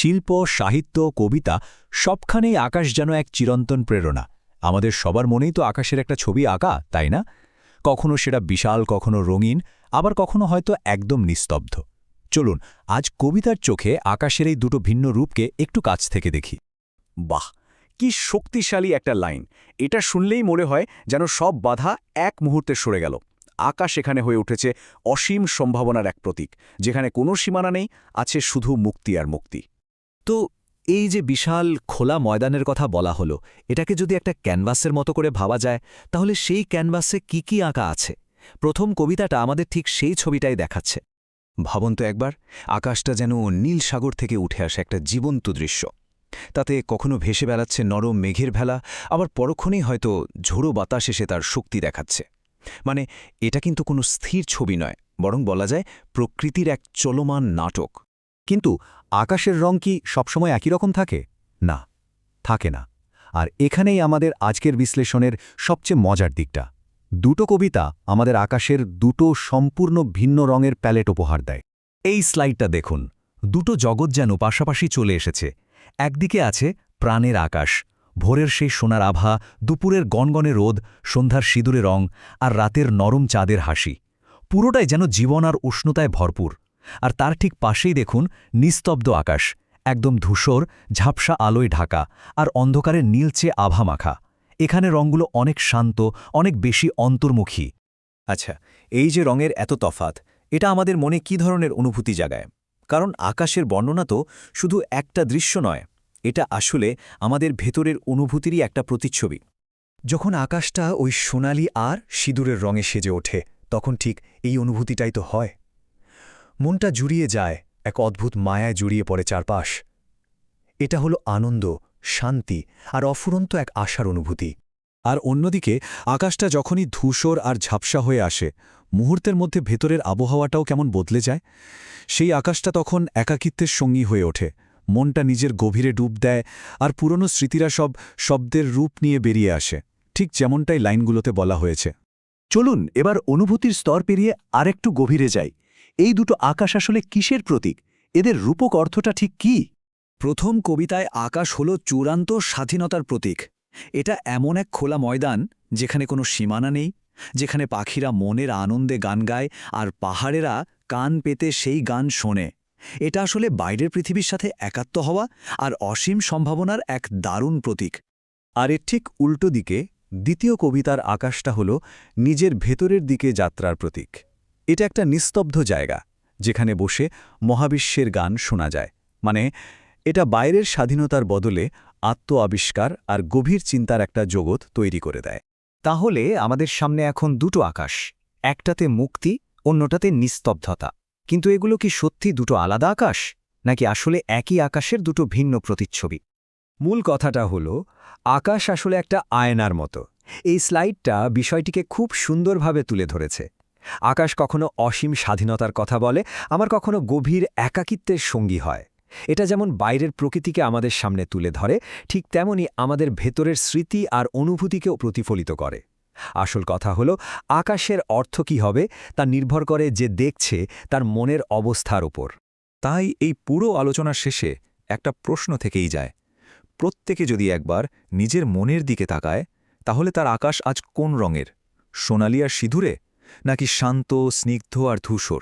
শিল্প, সাহিত্য, কবিতা সবখানেই আকাশ যেন এক চিরন্তন প্রেরণা। আমাদের সবার মনেই তো আকাশের একটা ছবি আঁকা, তাই না? কখনো সেটা বিশাল, কখনো রঙিন, আবার কখনো হয়তো একদম নিস্তব্ধ। চলুন আজ কবিতার চোখে আকাশের এই দুটো ভিন্ন রূপকে একটু কাছ থেকে দেখি। বাহ, কি শক্তিশালী একটা লাইন! এটা শুনলেই মনে হয় যেন সব বাধা এক মুহূর্তে সরে গেল। আকাশ এখানে হয়ে উঠেছে অসীম সম্ভাবনার এক প্রতীক, যেখানে কোনো সীমানা নেই, আছে শুধু মুক্তি আর মুক্তি। তো এই যে বিশাল খোলা ময়দানের কথা বলা হলো, এটাকে যদি একটা ক্যানভাসের মতো করে ভাবা যায়, তাহলে সেই ক্যানভাসে কি কি আঁকা আছে? প্রথম কবিতাটা আমাদের ঠিক সেই ছবিটাই দেখাচ্ছে। ভাবুন তো একবার, আকাশটা যেন নীল সাগর থেকে উঠে আসে একটা জীবন্ত দৃশ্য। তাতে কখনো ভেসে বেড়াচ্ছে নরম মেঘের ভেলা, আবার পরক্ষণেই হয়তো ঝোড়ো বাতাস এসে তার শক্তি দেখাচ্ছে। মানে এটা কিন্তু কোনো স্থির ছবি নয়, বরং বলা যায় প্রকৃতির এক চলমান নাটক। কিন্তু আকাশের রং কি সবসময় একই রকম থাকে? না, থাকে না। আর এখানেই আমাদের আজকের বিশ্লেষণের সবচেয়ে মজার দিকটা। দুটো কবিতা আমাদের আকাশের দুটো সম্পূর্ণ ভিন্ন রঙের প্যালেট উপহার দেয়। এই স্লাইডটা দেখুন, দুটো জগৎ যেন পাশাপাশি চলে এসেছে। একদিকে আছে প্রাণের আকাশ, ভোরের সেই সোনার আভা, দুপুরের গনগনে রোদ, সন্ধ্যার সিঁদুরে রং, আর রাতের নরম চাঁদের হাসি। পুরোটাই যেন জীবন আর উষ্ণতায় ভরপুর। আর তার ঠিক পাশেই দেখুন নিস্তব্ধ আকাশ, একদম ধূসর, ঝাপসা আলোয় ঢাকা, আর অন্ধকারে নীলচে আভা মাখা। এখানে রঙগুলো অনেক শান্ত, অনেক বেশি অন্তর্মুখী। আচ্ছা, এই যে রঙের এত তফাৎ, এটা আমাদের মনে কি ধরনের অনুভূতি জাগায়? কারণ আকাশের বর্ণনা তো শুধু একটা দৃশ্য নয়, এটা আসলে আমাদের ভেতরের অনুভূতিরই একটা প্রতিচ্ছবি। যখন আকাশটা ওই সোনালি আর সিঁদুরের রঙে সেজে ওঠে, তখন ঠিক এই অনুভূতিটাই তো হয়। মনটা জুড়িয়ে যায়, এক অদ্ভুত মায়ায় জড়িয়ে পড়ে চারপাশ। এটা হলো আনন্দ, শান্তি আর অফুরন্ত এক আশার অনুভূতি। আর অন্যদিকে আকাশটা যখনই ধূসর আর ঝাপসা হয়ে আসে, মুহূর্তের মধ্যে ভেতরের আবহাওয়াটাও কেমন বদলে যায়। সেই আকাশটা তখন একাকিত্বের সঙ্গী হয়ে ওঠে, মনটা নিজের গভীরে ডুব দেয়, আর পুরনো স্মৃতিরা সব শব্দের রূপ নিয়ে বেরিয়ে আসে, ঠিক যেমনটাই লাইনগুলোতে বলা হয়েছে। চলুন এবার অনুভূতির স্তর পেরিয়ে আরেকটু গভীরে যাই। এই দুটো আকাশ আসলে কিসের প্রতীক? এদের রূপক অর্থটা ঠিক কি? প্রথম কবিতায় আকাশ হল চূড়ান্ত স্বাধীনতার প্রতীক। এটা এমন এক খোলা ময়দান যেখানে কোনো সীমানা নেই, যেখানে পাখিরা মনের আনন্দে গান গায় আর পাহাড়েরা কান পেতে সেই গান শোনে। এটা আসলে বাইরের পৃথিবীর সাথে একাত্ম হওয়া আর অসীম সম্ভাবনার এক দারুণ প্রতীক। আর এর ঠিক উল্টো দিকে দ্বিতীয় কবিতার আকাশটা হল নিজের ভেতরের দিকে যাত্রার প্রতীক। এটা একটা নিস্তব্ধ জায়গা, যেখানে বসে মহাবিশ্বের গান শোনা যায়। মানে এটা বাইরের স্বাধীনতার বদলে আত্ম আবিষ্কার আর গভীর চিন্তার একটা জগৎ তৈরি করে দেয়। তাহলে আমাদের সামনে এখন দুটো আকাশ, একটাতে মুক্তি, অন্যটাতে নিস্তব্ধতা। কিন্তু এগুলো কি সত্যি দুটো আলাদা আকাশ, নাকি আসলে একই আকাশের দুটো ভিন্ন প্রতিচ্ছবি? মূল কথাটা হলো, আকাশ আসলে একটা আয়নার মতো। এই স্লাইডটা বিষয়টিকে খুব সুন্দরভাবে তুলে ধরেছে। আকাশ কখনো অসীম স্বাধীনতার কথা বলে, আবার কখনো গভীর একাকিত্বের সঙ্গী হয়। এটা যেমন বাইরের প্রকৃতিকে আমাদের সামনে তুলে ধরে, ঠিক তেমনি আমাদের ভেতরের স্মৃতি আর অনুভূতিকেও প্রতিফলিত করে। আসল কথা হলো, আকাশের অর্থ কী হবে তা নির্ভর করে যে দেখছে তার মনের অবস্থার উপর। তাই এই পুরো আলোচনার শেষে একটা প্রশ্ন থেকেই যায়। প্রত্যেকে যদি একবার নিজের মনের দিকে তাকায়, তাহলে তার আকাশ আজ কোন রঙের? সোনালি আর সিঁদুরে, নাকি শান্ত, স্নিগ্ধ আর ধূসর?